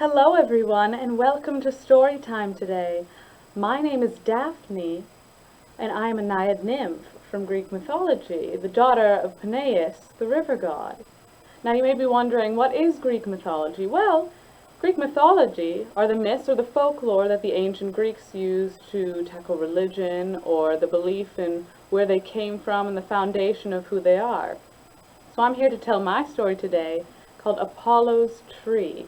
Hello everyone and welcome to story time today. My name is Daphne and I am a Naiad Nymph from Greek mythology, the daughter of Helios, the river god. Now you may be wondering, what is Greek mythology? Well, Greek mythology are the myths or the folklore that the ancient Greeks used to tackle religion or the belief in where they came from and the foundation of who they are. So I'm here to tell my story today called Apollo's Tree.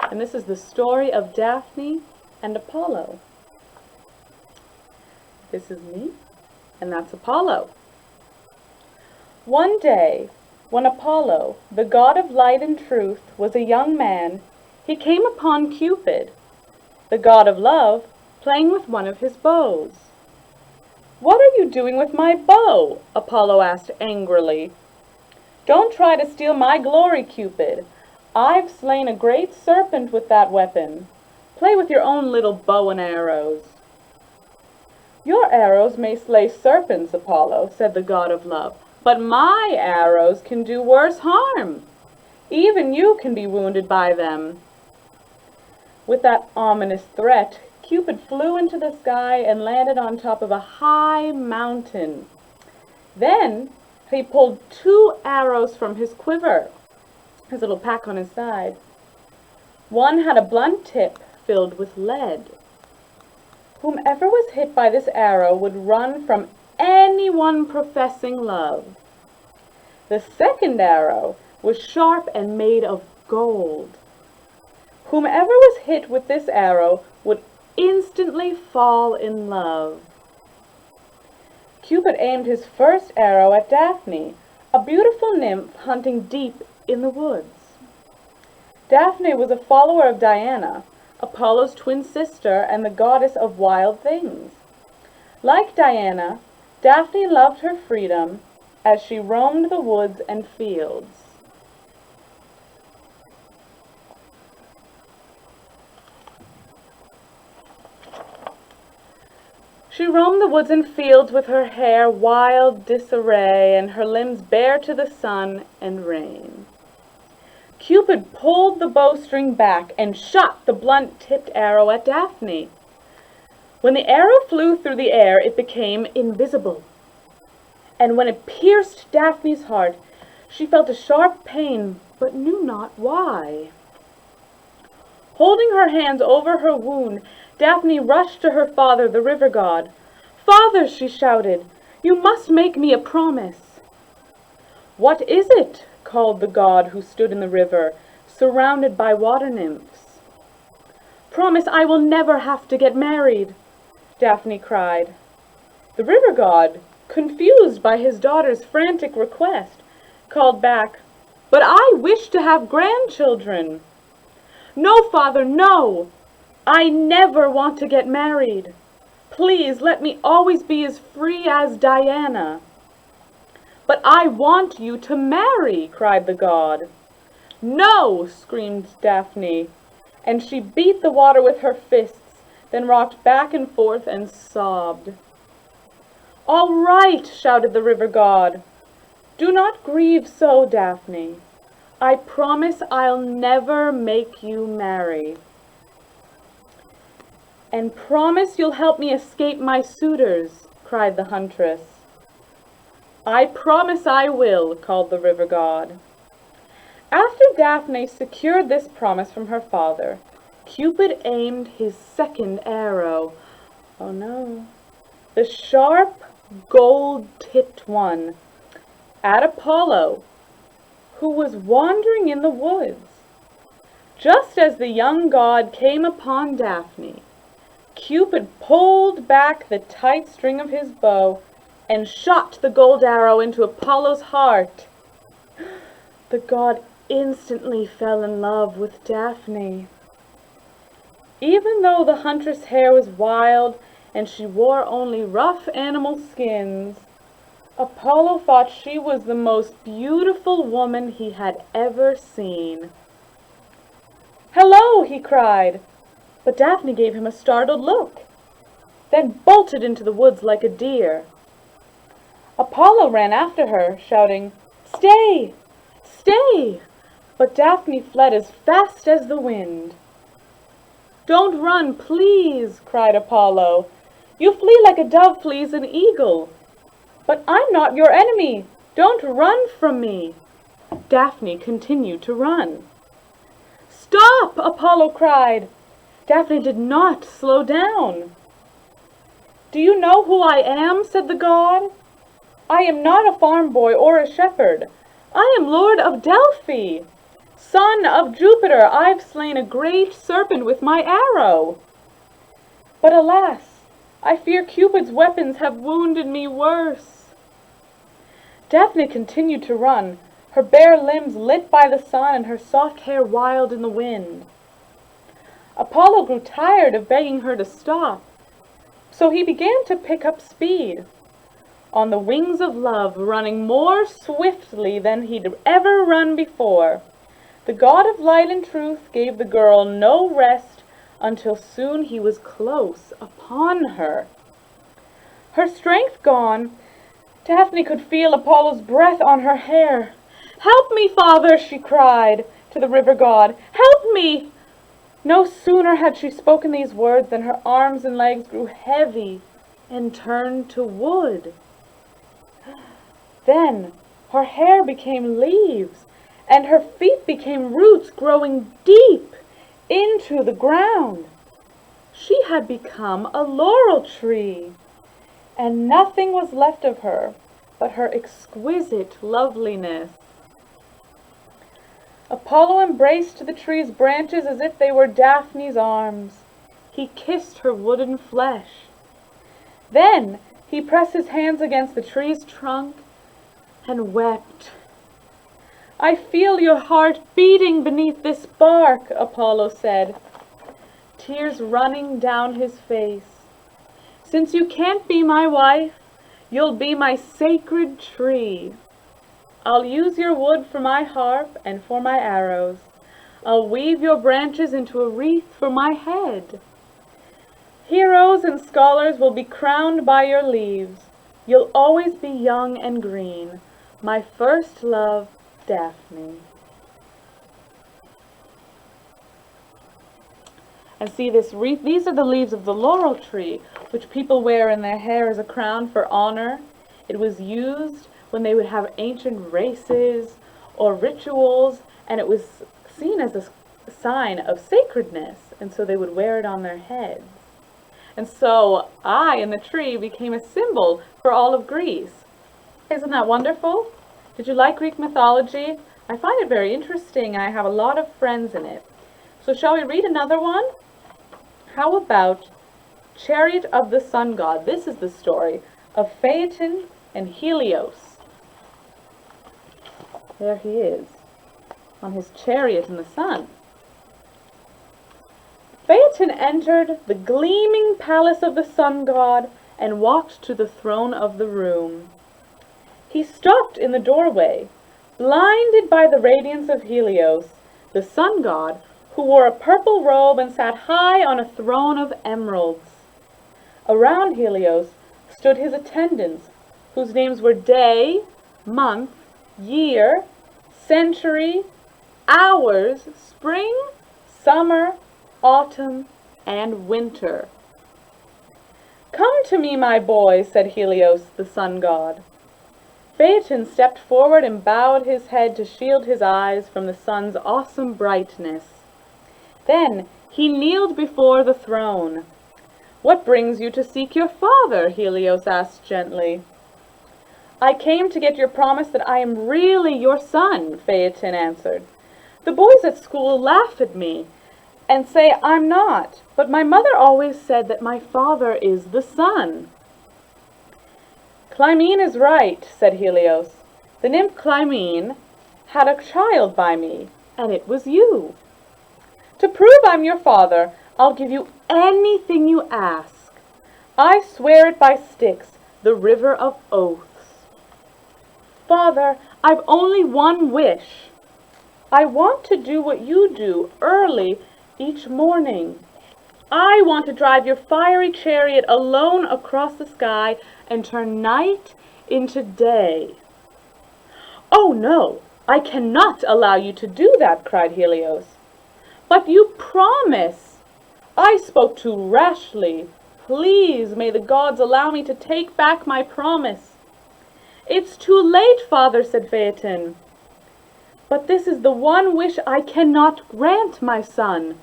And this is the story of Daphne and Apollo. This is me, and that's Apollo. One day, when Apollo, the god of light and truth, was a young man, he came upon Cupid, the god of love, playing with one of his bows. "What are you doing with my bow?" Apollo asked angrily. "Don't try to steal my glory, Cupid. I've slain a great serpent with that weapon. Play with your own little bow and arrows." "Your arrows may slay serpents, Apollo," said the god of love, "but my arrows can do worse harm. Even you can be wounded by them." With that ominous threat, Cupid flew into the sky and landed on top of a high mountain. Then he pulled 2 arrows from his quiver, his little pack on his side. One had a blunt tip filled with lead. Whomever was hit by this arrow would run from anyone professing love. The second arrow was sharp and made of gold. Whomever was hit with this arrow would instantly fall in love. Cupid aimed his first arrow at Daphne, a beautiful nymph hunting deep in the woods. Daphne was a follower of Diana, Apollo's twin sister and the goddess of wild things. Like Diana, Daphne loved her freedom as she roamed the woods and fields. She roamed the woods and fields with her hair wild disarray and her limbs bare to the sun and rain. Cupid pulled the bowstring back and shot the blunt-tipped arrow at Daphne. When the arrow flew through the air, it became invisible. And when it pierced Daphne's heart, she felt a sharp pain, but knew not why. Holding her hands over her wound, Daphne rushed to her father, the river god. "Father," she shouted, "you must make me a promise." "What is it?" called the god who stood in the river, surrounded by water nymphs. "Promise I will never have to get married," Daphne cried. The river god, confused by his daughter's frantic request, called back, "But I wish to have grandchildren." "No, father, no! I never want to get married. Please let me always be as free as Diana." "But I want you to marry," cried the god. "No!" screamed Daphne, and she beat the water with her fists, then rocked back and forth and sobbed. "All right," shouted the river god. "Do not grieve so, Daphne. I promise I'll never make you marry. And promise you'll help me escape my suitors," cried the huntress. "I promise I will," called the river god. After Daphne secured this promise from her father, Cupid aimed his second arrow. Oh no! The sharp, gold-tipped one at Apollo, who was wandering in the woods. Just as the young god came upon Daphne, Cupid pulled back the tight string of his bow and shot the gold arrow into Apollo's heart. The god instantly fell in love with Daphne. Even though the huntress' hair was wild and she wore only rough animal skins, Apollo thought she was the most beautiful woman he had ever seen. "Hello!" he cried, but Daphne gave him a startled look, then bolted into the woods like a deer. Apollo ran after her, shouting, "Stay! Stay! But Daphne fled as fast as the wind. "Don't run, please," cried Apollo. "You flee like a dove flees an eagle. But I'm not your enemy. Don't run from me." Daphne continued to run. "Stop!" Apollo cried. Daphne did not slow down. "Do you know who I am?" said the god. "I am not a farm boy or a shepherd. I am Lord of Delphi. Son of Jupiter, I've slain a great serpent with my arrow. But alas, I fear Cupid's weapons have wounded me worse." Daphne continued to run, her bare limbs lit by the sun and her soft hair wild in the wind. Apollo grew tired of begging her to stop, so he began to pick up speed. On the wings of love, running more swiftly than he'd ever run before, the god of light and truth gave the girl no rest until soon he was close upon her. Her strength gone, Daphne could feel Apollo's breath on her hair. "Help me, father," she cried to the river god. "Help me!" No sooner had she spoken these words than her arms and legs grew heavy and turned to wood. Then her hair became leaves, and her feet became roots growing deep into the ground. She had become a laurel tree, and nothing was left of her but her exquisite loveliness. Apollo embraced the tree's branches as if they were Daphne's arms. He kissed her wooden flesh. Then he pressed his hands against the tree's trunk and wept. "I feel your heart beating beneath this bark," Apollo said, tears running down his face. "Since you can't be my wife, you'll be my sacred tree. I'll use your wood for my harp and for my arrows. I'll weave your branches into a wreath for my head. Heroes and scholars will be crowned by your leaves. You'll always be young and green, my first love, Daphne." And see this wreath, these are the leaves of the laurel tree, which people wear in their hair as a crown for honor. It was used when they would have ancient races or rituals, and it was seen as a sign of sacredness, and so they would wear it on their heads. And so I and the tree became a symbol for all of Greece. Isn't that wonderful? Did you like Greek mythology? I find it very interesting. I have a lot of friends in it. So shall we read another one? How about Chariot of the Sun God? This is the story of Phaeton and Helios. There he is, on his chariot in the sun. Phaeton entered the gleaming palace of the sun god and walked to the throne of the room. He stopped in the doorway, blinded by the radiance of Helios, the sun god, who wore a purple robe and sat high on a throne of emeralds. Around Helios stood his attendants, whose names were day, month, year, century, hours, spring, summer, autumn, and winter. "Come to me, my boy," said Helios, the sun god. Phaeton stepped forward and bowed his head to shield his eyes from the sun's awesome brightness. Then he kneeled before the throne. "What brings you to seek your father?" Helios asked gently. "I came to get your promise that I am really your son," Phaeton answered. "The boys at school laugh at me and say I'm not, but my mother always said that my father is the sun." "Clymene is right," said Helios. "The nymph Clymene had a child by me, and it was you. To prove I'm your father, I'll give you anything you ask. I swear it by Styx, the river of oaths. Father, I've only one wish. I want to do what you do early each morning. I want to drive your fiery chariot alone across the sky and turn night into day." "Oh, no, "I cannot allow you to do that," cried Helios. "But you promise." "I spoke too rashly. Please, may the gods allow me to take back my promise." "It's too late, father," said Phaeton. "But this is the one wish I cannot grant, my son.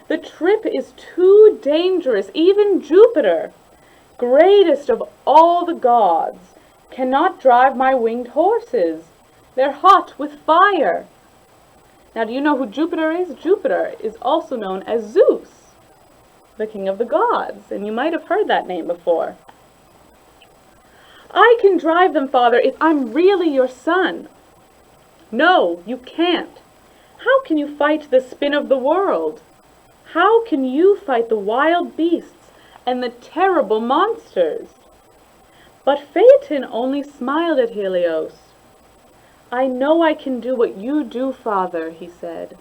The trip is too dangerous. Even Jupiter, greatest of all the gods, cannot drive my winged horses. They're hot with fire." Now, do you know who Jupiter is? Jupiter is also known as Zeus, the king of the gods, and you might have heard that name before. "I can drive them, father, if I'm really your son." "No, you can't. How can you fight the spin of the world? How can you fight the wild beasts and the terrible monsters?" But Phaeton only smiled at Helios. "I know I can do what you do, father," he said.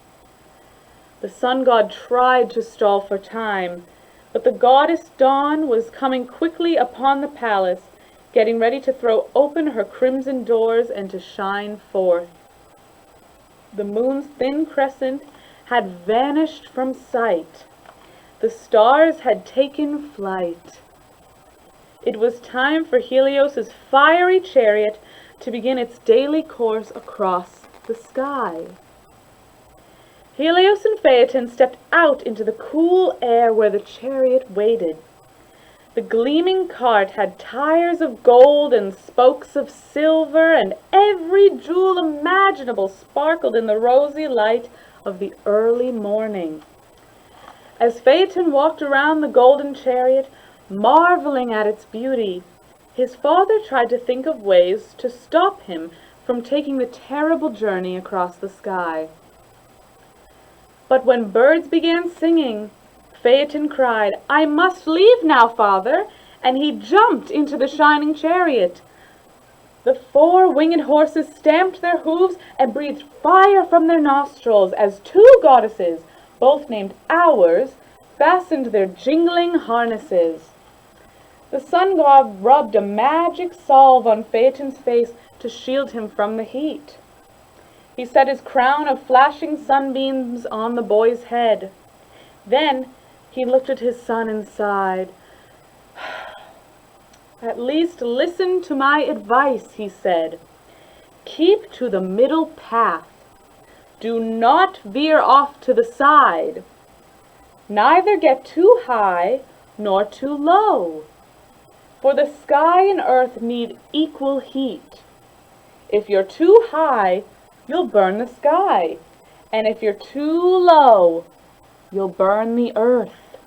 The sun god tried to stall for time, but the goddess Dawn was coming quickly upon the palace, getting ready to throw open her crimson doors and to shine forth. The moon's thin crescent had vanished from sight. The stars had taken flight. It was time for Helios's fiery chariot to begin its daily course across the sky. Helios and Phaeton stepped out into the cool air where the chariot waited. The gleaming cart had tires of gold and spokes of silver, and every jewel imaginable sparkled in the rosy light of the early morning. As Phaeton walked around the golden chariot, marveling at its beauty, his father tried to think of ways to stop him from taking the terrible journey across the sky. But when birds began singing, Phaeton cried, "I must leave now, father," and he jumped into the shining chariot. The 4 winged horses stamped their hooves and breathed fire from their nostrils as 2 goddesses, both named Hours, fastened their jingling harnesses. The sun god rubbed a magic salve on Phaeton's face to shield him from the heat. He set his crown of flashing sunbeams on the boy's head. Then he looked at his son and sighed. "At least listen to my advice," he said. "Keep to the middle path. Do not veer off to the side. Neither get too high nor too low. For the sky and earth need equal heat. If you're too high, you'll burn the sky. And if you're too low, you'll burn the earth."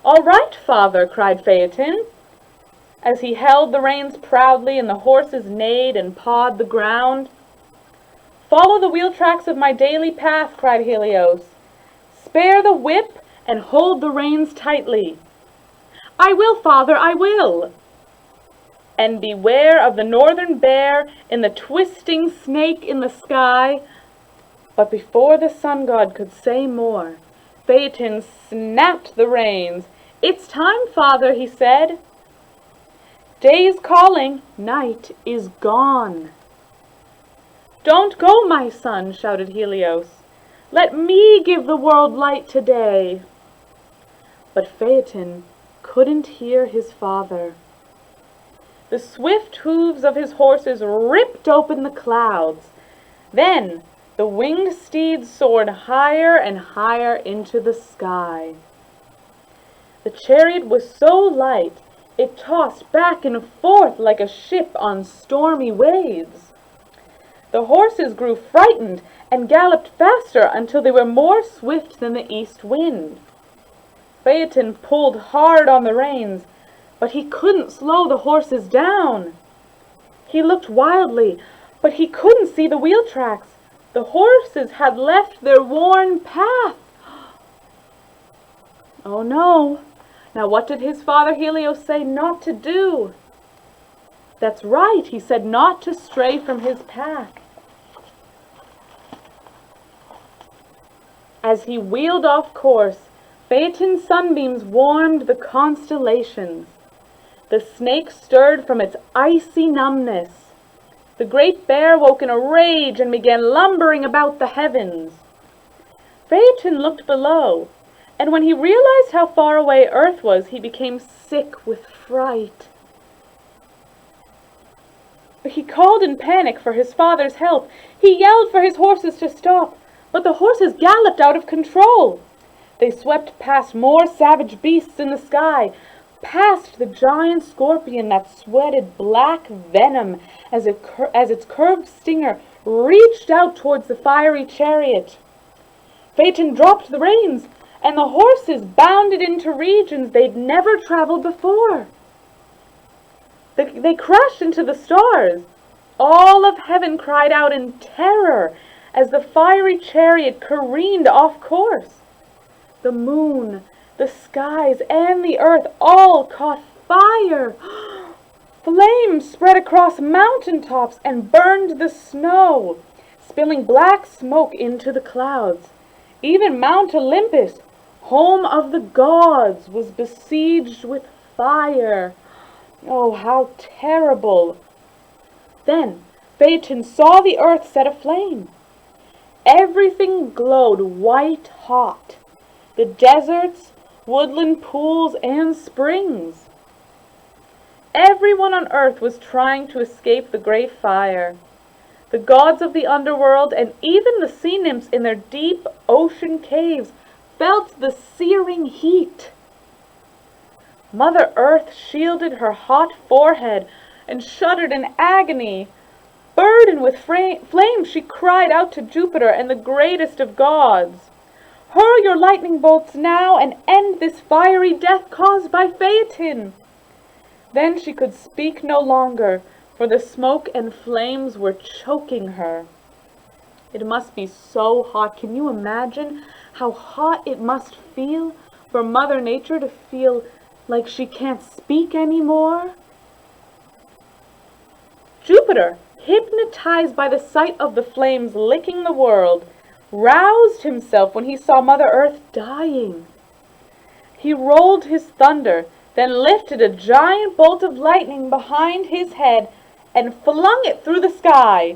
"All right, father," cried Phaeton, as he held the reins proudly and the horses neighed and pawed the ground. "Follow the wheel tracks of my daily path," cried Helios. "Spare the whip and hold the reins tightly." "I will, father, I will." "And beware of the northern bear and the twisting snake in the sky." But before the sun god could say more, Phaeton snapped the reins. "It's time, father," he said. "Day's calling, night is gone." "Don't go, my son," shouted Helios. "Let me give the world light today." But Phaeton couldn't hear his father. The swift hooves of his horses ripped open the clouds. Then the winged steeds soared higher and higher into the sky. The chariot was so light, it tossed back and forth like a ship on stormy waves. The horses grew frightened and galloped faster until they were more swift than the east wind. Phaeton pulled hard on the reins, but he couldn't slow the horses down. He looked wildly, but he couldn't see the wheel tracks. The horses had left their worn path. Oh no! Now what did his father Helios say not to do? That's right, he said not to stray from his path. As he wheeled off course, Phaeton's sunbeams warmed the constellations. The snake stirred from its icy numbness. The great bear woke in a rage and began lumbering about the heavens. Phaeton looked below, and when he realized how far away Earth was, he became sick with fright. He called in panic for his father's help. He yelled for his horses to stop, but the horses galloped out of control. They swept past more savage beasts in the sky, past the giant scorpion that sweated black venom as its curved stinger reached out towards the fiery chariot. Phaeton dropped the reins, and the horses bounded into regions they'd never traveled before. They crashed into the stars. All of heaven cried out in terror as the fiery chariot careened off course. The moon, the skies, and the earth all caught fire. Flames spread across mountain tops and burned the snow, spilling black smoke into the clouds. Even Mount Olympus, home of the gods, was besieged with fire. Oh, how terrible! Then Phaeton saw the earth set aflame. Everything glowed white hot. The deserts, woodland pools, and springs. Everyone on earth was trying to escape the great fire. The gods of the underworld and even the sea nymphs in their deep ocean caves felt the searing heat. Mother Earth shielded her hot forehead and shuddered in agony. Burdened with flames, she cried out to Jupiter and the greatest of gods, "Hurl your lightning bolts now and end this fiery death caused by Phaeton." Then she could speak no longer, for the smoke and flames were choking her. It must be so hot. Can you imagine how hot it must feel for Mother Nature to feel like she can't speak anymore? Jupiter, hypnotized by the sight of the flames licking the world, roused himself when he saw Mother Earth dying. He rolled his thunder, then lifted a giant bolt of lightning behind his head and flung it through the sky.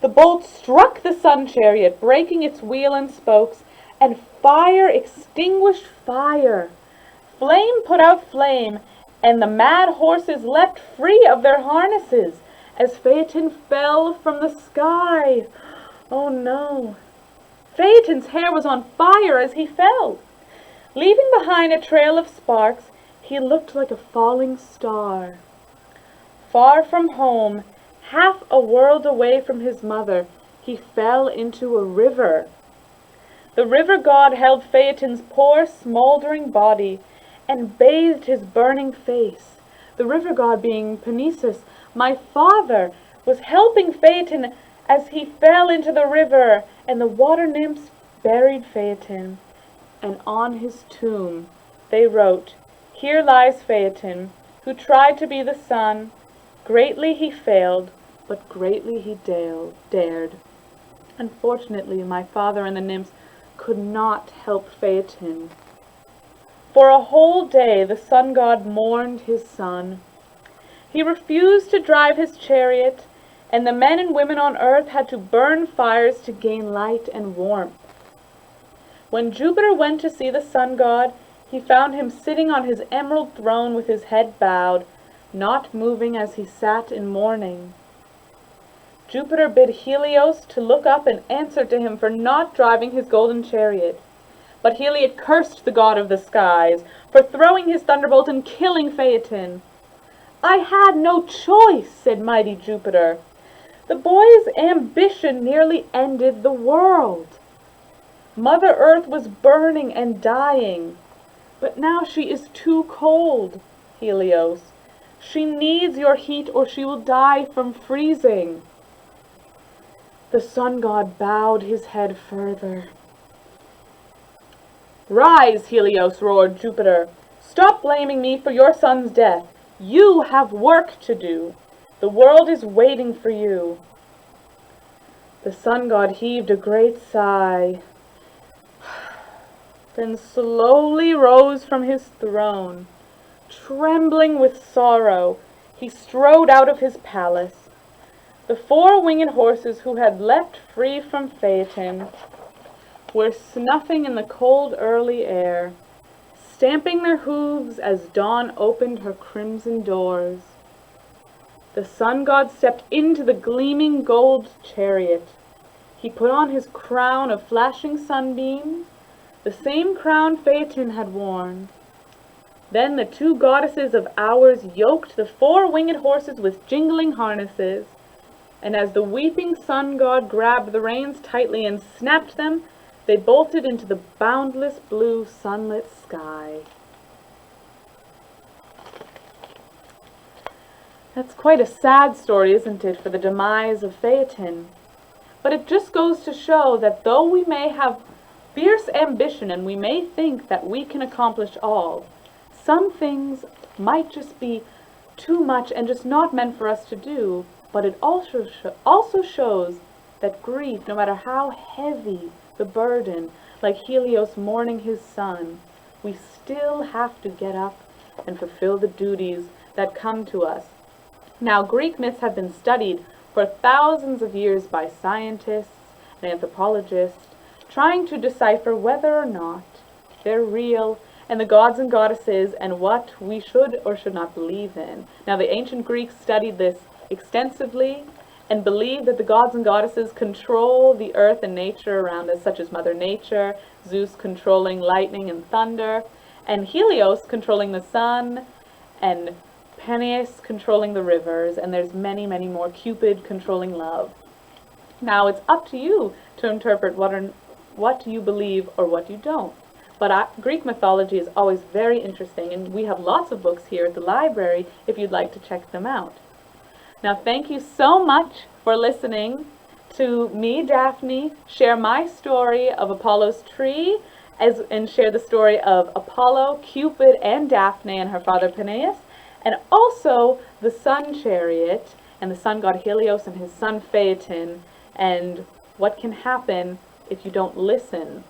The bolt struck the sun chariot, breaking its wheel and spokes, and fire extinguished fire. Flame put out flame, and the mad horses leapt free of their harnesses as Phaeton fell from the sky. Oh no! Phaeton's hair was on fire as he fell. Leaving behind a trail of sparks, he looked like a falling star. Far from home, half a world away from his mother, he fell into a river. The river god held Phaeton's poor, smoldering body and bathed his burning face. The river god, being Panesus, my father, was helping Phaeton as he fell into the river, and the water nymphs buried Phaeton. And on his tomb they wrote, "Here lies Phaeton, who tried to be the sun. Greatly he failed, but greatly he dared." Unfortunately, my father and the nymphs could not help Phaeton. For a whole day the sun god mourned his son. He refused to drive his chariot, and the men and women on earth had to burn fires to gain light and warmth. When Jupiter went to see the sun god, he found him sitting on his emerald throne with his head bowed, not moving as he sat in mourning. Jupiter bid Helios to look up and answer to him for not driving his golden chariot. But Helios cursed the god of the skies for throwing his thunderbolt and killing Phaeton. "I had no choice," said mighty Jupiter. "The boy's ambition nearly ended the world. Mother Earth was burning and dying, but now she is too cold, Helios. She needs your heat or she will die from freezing." The sun god bowed his head further. "Rise, Helios," roared Jupiter. "Stop blaming me for your son's death. You have work to do. The world is waiting for you." The sun god heaved a great sigh, then slowly rose from his throne. Trembling with sorrow, he strode out of his palace. The four winged horses who had leapt free from phaeton were snuffing in the cold early air, stamping their hooves as dawn opened her crimson doors. The sun god stepped into the gleaming gold chariot. He put on his crown of flashing sunbeams, the same crown phaeton had worn. Then the two goddesses of hours yoked the four winged horses with jingling harnesses, and as the weeping sun god grabbed the reins tightly and snapped them, they bolted into the boundless blue sunlit sky. That's quite a sad story, isn't it, for the demise of phaeton? But it just goes to show that though we may have fierce ambition and we may think that we can accomplish all, some things might just be too much and just not meant for us to do. But it also shows that grief, no matter how heavy the burden, like Helios mourning his son, we still have to get up and fulfill the duties that come to us. Now, Greek myths have been studied for thousands of years by scientists and anthropologists, trying to decipher whether or not they're real, and the gods and goddesses, and what we should or should not believe in. Now, the ancient Greeks studied this extensively and believed that the gods and goddesses control the earth and nature around us, such as Mother Nature, Zeus controlling lightning and thunder, and Helios controlling the sun, and Peneus controlling the rivers, and there's many, many more, Cupid controlling love. Now, it's up to you to interpret what you believe or what you don't. But Greek mythology is always very interesting, and we have lots of books here at the library if you'd like to check them out. Now, thank you so much for listening to me, Daphne, share my story of Apollo's tree, and share the story of Apollo, Cupid, and Daphne and her father Peneus, and also the sun chariot and the sun god Helios and his son Phaeton, and what can happen if you don't listen.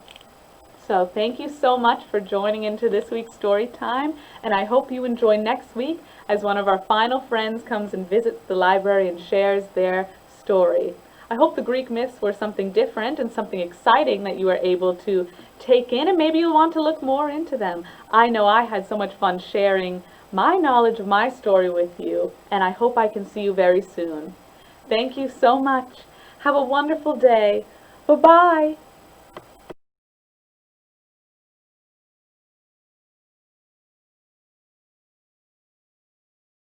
So thank you so much for joining into this week's story time, and I hope you enjoy next week as one of our final friends comes and visits the library and shares their story. I hope the Greek myths were something different and something exciting that you were able to take in, and maybe you'll want to look more into them. I know I had so much fun sharing my knowledge of my story with you, and I hope I can see you very soon. Thank you so much. Have a wonderful day. Bye-bye.